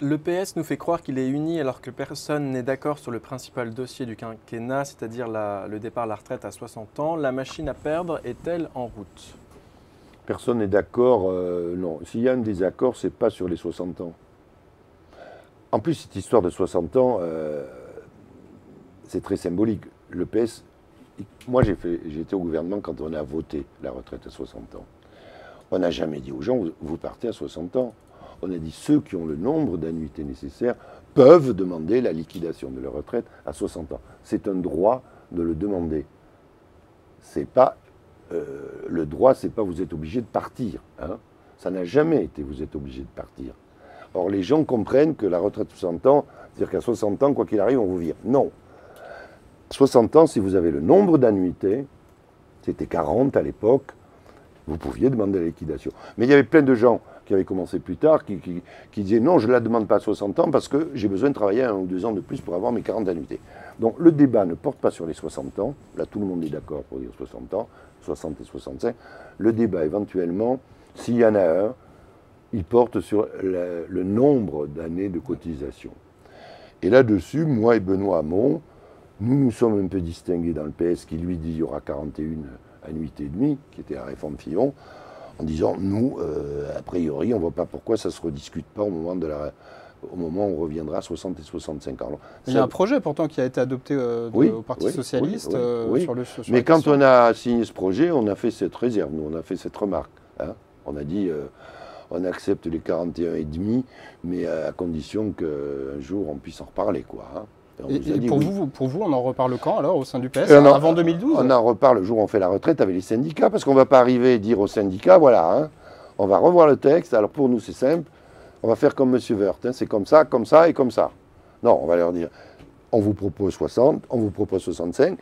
Le PS nous fait croire qu'il est uni alors que personne n'est d'accord sur le principal dossier du quinquennat, c'est-à-dire le départ à la retraite à 60 ans. La machine à perdre est-elle en route? Personne n'est d'accord, non. S'il y a un désaccord, c'est pas sur les 60 ans. En plus, cette histoire de 60 ans, c'est très symbolique. Le PS, moi j'ai été au gouvernement quand on a voté la retraite à 60 ans. On n'a jamais dit aux gens, vous partez à 60 ans. On a dit ceux qui ont le nombre d'annuités nécessaires peuvent demander la liquidation de leur retraite à 60 ans. C'est un droit de le demander. C'est pas le droit, c'est pas vous êtes obligé de partir. Hein. Ça n'a jamais été vous êtes obligé de partir. Or les gens comprennent que la retraite à 60 ans, c'est-à-dire qu'à 60 ans, quoi qu'il arrive, on vous vire. Non. 60 ans, si vous avez le nombre d'annuités, c'était 40 à l'époque, vous pouviez demander la liquidation. Mais il y avait plein de gens qui avaient commencé plus tard, qui disaient non, je ne la demande pas à 60 ans parce que j'ai besoin de travailler 1 ou 2 ans de plus pour avoir mes 40 annuités. Donc le débat ne porte pas sur les 60 ans, là tout le monde est d'accord pour dire 60 ans, 60 et 65. Le débat éventuellement, s'il y en a un, il porte sur le nombre d'années de cotisation. Et là-dessus, moi et Benoît Hamon, nous sommes un peu distingués dans le PS qui lui dit qu'il y aura 41 annuités et demie, qui était la réforme Fillon, en disant nous, a priori, on ne voit pas pourquoi ça ne se rediscute pas au moment où on reviendra à 60 et 65 ans. Alors, il y a un projet pourtant qui a été adopté au Parti Socialiste sur le sur mais quand on a signé ce projet, on a fait cette réserve, nous, on a fait cette remarque. Hein. On a dit on accepte les 41 et demi, mais à condition qu'un jour on puisse en reparler, quoi. Hein. Et pour vous, on en reparle quand alors au sein du PS avant 2012? On en reparle le jour où on fait la retraite avec les syndicats, parce qu'on ne va pas arriver et dire aux syndicats, voilà, hein, on va revoir le texte, alors pour nous c'est simple, on va faire comme M. Woerth, hein, c'est comme ça et comme ça. Non, on va leur dire, on vous propose 60, on vous propose 65,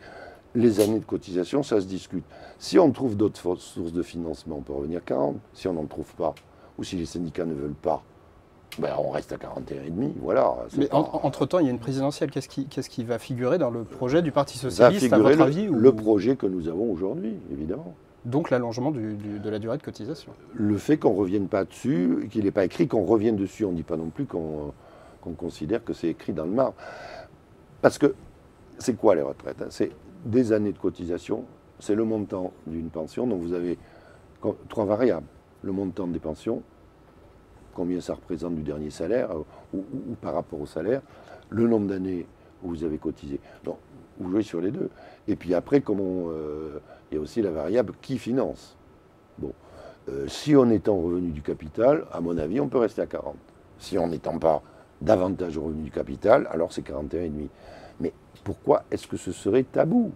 les années de cotisation, ça se discute. Si on trouve d'autres sources de financement, on peut revenir 40. Si on n'en trouve pas, ou si les syndicats ne veulent pas, ben on reste à 41,5, voilà. Mais entre-temps, il y a une présidentielle. Qu'est-ce qui va figurer dans le projet du Parti Socialiste, à votre avis le projet que nous avons aujourd'hui, évidemment. Donc l'allongement de la durée de cotisation. Le fait qu'on ne revienne pas dessus, qu'il n'est pas écrit qu'on revienne dessus, on ne dit pas non plus qu'on considère que c'est écrit dans le marbre. Parce que c'est quoi les retraites? C'est des années de cotisation, c'est le montant d'une pension, donc vous avez 3 variables. Le montant des pensions, combien ça représente du dernier salaire, ou par rapport au salaire, le nombre d'années où vous avez cotisé. Donc, vous jouez sur les deux. Et puis après, il y a aussi la variable qui finance. Bon, si on est en revenu du capital, à mon avis, on peut rester à 40. Si on n'étend pas davantage au revenu du capital, alors c'est 41,5. Mais pourquoi est-ce que ce serait tabou ?